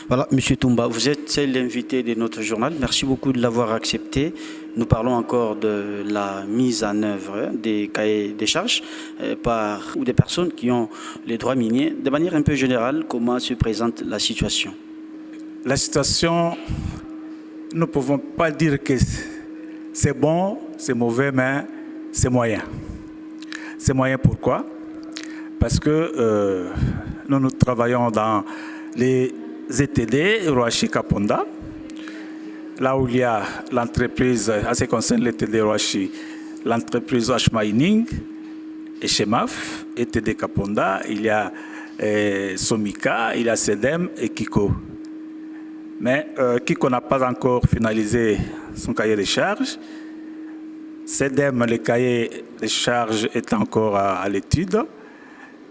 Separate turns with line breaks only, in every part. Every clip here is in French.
Voilà, Monsieur Toumba, vous êtes l'invité de notre journal. Merci beaucoup de l'avoir accepté. Nous parlons encore de la mise en œuvre des cahiers des charges par ou des personnes qui ont les droits miniers. De manière un peu générale, comment se présente la situation?
La situation, nous ne pouvons pas dire que c'est bon, c'est mauvais, mais c'est moyen. C'est moyen pourquoi? Parce que nous travaillons dans les ETD, Roachi Kaponda, là où il y a l'entreprise, en ce qui concerne l'ETD Roachi, l'entreprise Wash Mining et Chemaf, ETD Kaponda, il y a Somika, il y a SEDEM et Kiko. Mais Kiko n'a pas encore finalisé son cahier de charges. SEDEM, le cahier de charges est encore à l'étude.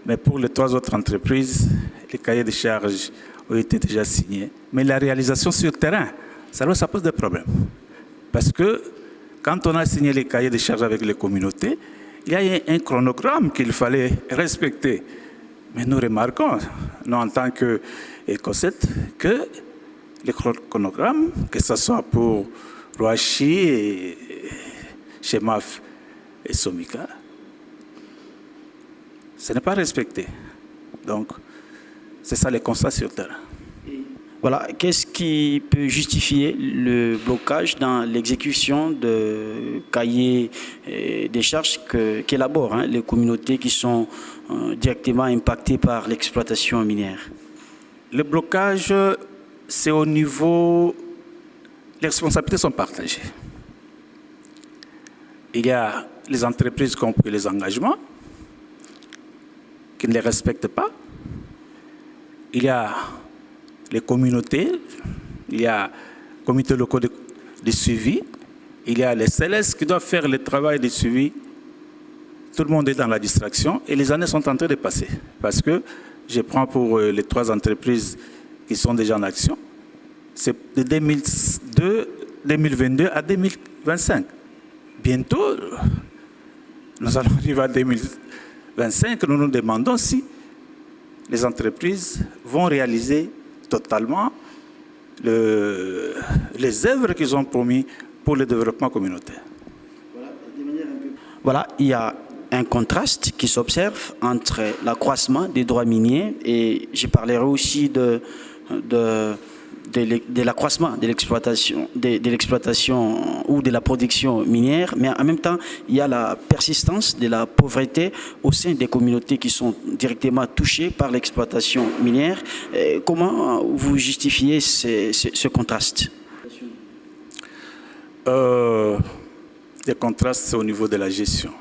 Mais pour les trois autres entreprises, les cahiers de charges ont été déjà signés. Mais la réalisation sur le terrain, ça pose des problèmes. Parce que quand on a signé les cahiers de charges avec les communautés, il y a un chronogramme qu'il fallait respecter. Mais nous remarquons, nous en tant qu'ECOSET, que les chronogrammes, que ce soit pour Roachi et Chemaf et Somika, ce n'est pas respecté. Donc, c'est ça les constats sur le terrain.
Voilà, qu'est-ce qui peut justifier le blocage dans l'exécution de cahiers des charges qu'élaborent les communautés qui sont directement impactées par l'exploitation minière?
Le blocage, c'est au niveau... Les responsabilités sont partagées. Il y a les entreprises qui ont pris les engagements, qui ne les respectent pas. Il y a les communautés, il y a les comités locaux de suivi, il y a les CLS qui doivent faire le travail de suivi. Tout le monde est dans la distraction et les années sont en train de passer. Parce que je prends pour les trois entreprises qui sont déjà en action, c'est de 2022 à 2025. Bientôt, nous allons arriver à 2025, nous nous demandons si les entreprises vont réaliser totalement les œuvres qu'ils ont promis pour le développement communautaire.
Voilà, il y a un contraste qui s'observe entre l'accroissement des droits miniers et je parlerai aussi de l'accroissement de l'exploitation ou de la production minière, mais en même temps, il y a la persistance de la pauvreté au sein des communautés qui sont directement touchées par l'exploitation minière. Comment vous justifiez ce contraste?
Le contraste, c'est au niveau de la gestion.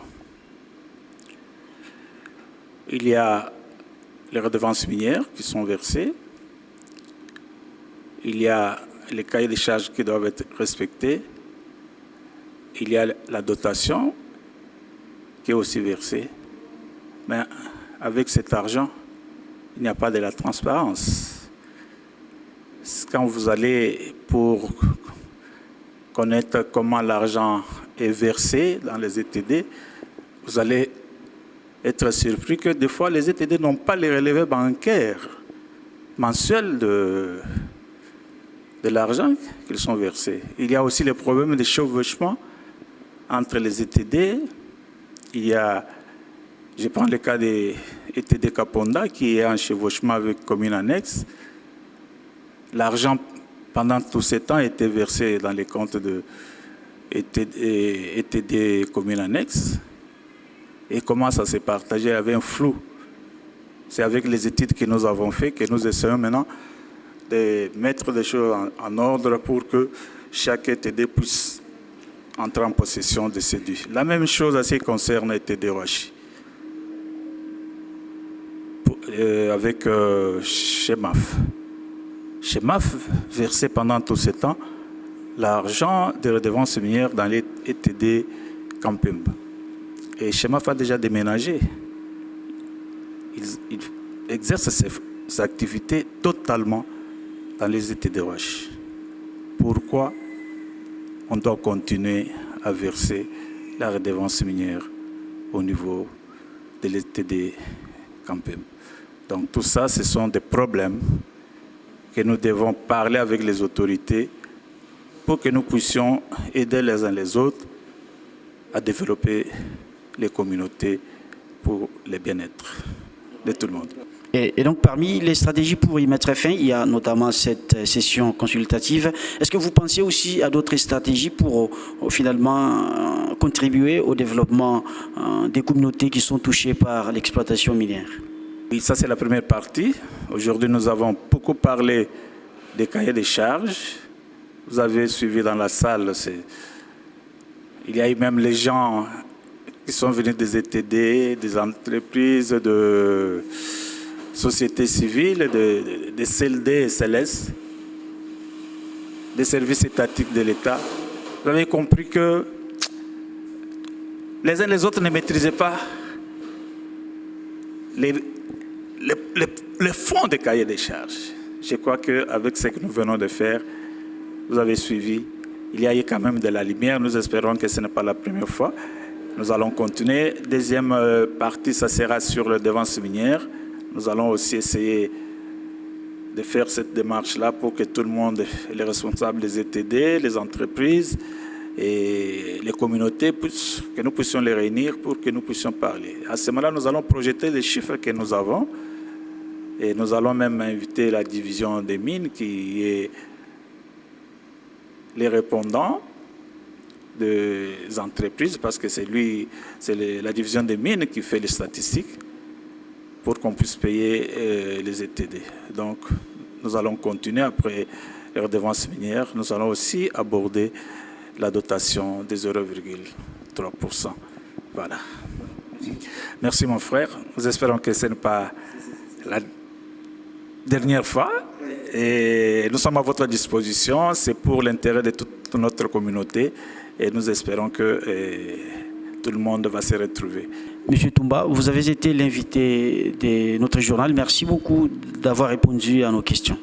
Il y a les redevances minières qui sont versées. Il y a les cahiers de charges qui doivent être respectés. Il y a la dotation qui est aussi versée. Mais avec cet argent, il n'y a pas de la transparence. Quand vous allez pour connaître comment l'argent est versé dans les ETD, vous allez être surpris que des fois les ETD n'ont pas les relevés bancaires mensuels de l'argent qu'ils sont versés. Il y a aussi les problèmes de chevauchement entre les ETD. Il y a, je prends le cas des ETD Kaponda qui est en chevauchement avec commune annexe. L'argent, pendant tous ces temps, était versé dans les comptes de ETD commune annexe. Et comment ça s'est partagé? Il y avait un flou. C'est avec les études que nous avons fait que nous essayons maintenant de mettre des choses en ordre pour que chaque ETD puisse entrer en possession de ces dûs. La même chose à ce qui concerne ETD Roachi. Avec Chemaf. Chemaf versait pendant tout ce temps l'argent des redevances minières dans les ETD Campembe. Et Chemaf a déjà déménagé. Il exerce ses activités totalement dans les ETD Roachi. Pourquoi on doit continuer à verser la redevance minière au niveau de l'ETD Campembe? Donc tout ça, ce sont des problèmes que nous devons parler avec les autorités pour que nous puissions aider les uns les autres à développer les communautés pour le bien-être de tout le monde.
Et donc, parmi les stratégies pour y mettre fin, il y a notamment cette session consultative. Est-ce que vous pensez aussi à d'autres stratégies pour finalement contribuer au développement des communautés qui sont touchées par l'exploitation minière?
Oui, ça c'est la première partie. Aujourd'hui, nous avons beaucoup parlé des cahiers des charges. Vous avez suivi dans la salle, il y a eu même les gens qui sont venus des ETD, des entreprises, de sociétés civiles, des CLD et CLS, des services étatiques de l'État. Vous avez compris que les uns les autres ne maîtrisaient pas les fonds des cahiers des charges. Je crois qu'avec ce que nous venons de faire, vous avez suivi, il y a eu quand même de la lumière. Nous espérons que ce n'est pas la première fois. Nous allons continuer. Deuxième partie, ça sera sur le défense minière. Nous allons aussi essayer de faire cette démarche-là pour que tout le monde, les responsables des ETD, les entreprises et les communautés, que nous puissions les réunir pour que nous puissions parler. À ce moment-là, nous allons projeter les chiffres que nous avons et nous allons même inviter la division des mines qui est les répondants des entreprises, parce que c'est la division des mines qui fait les statistiques pour qu'on puisse payer les ETD. Donc, nous allons continuer après les redevances minières. Nous allons aussi aborder la dotation des 0,3%. Voilà. Merci mon frère. Nous espérons que ce n'est pas la dernière fois. Et nous sommes à votre disposition. C'est pour l'intérêt de toute notre communauté. Et nous espérons que tout le monde va se retrouver.
Monsieur Toumba, vous avez été l'invité de notre journal. Merci beaucoup d'avoir répondu à nos questions.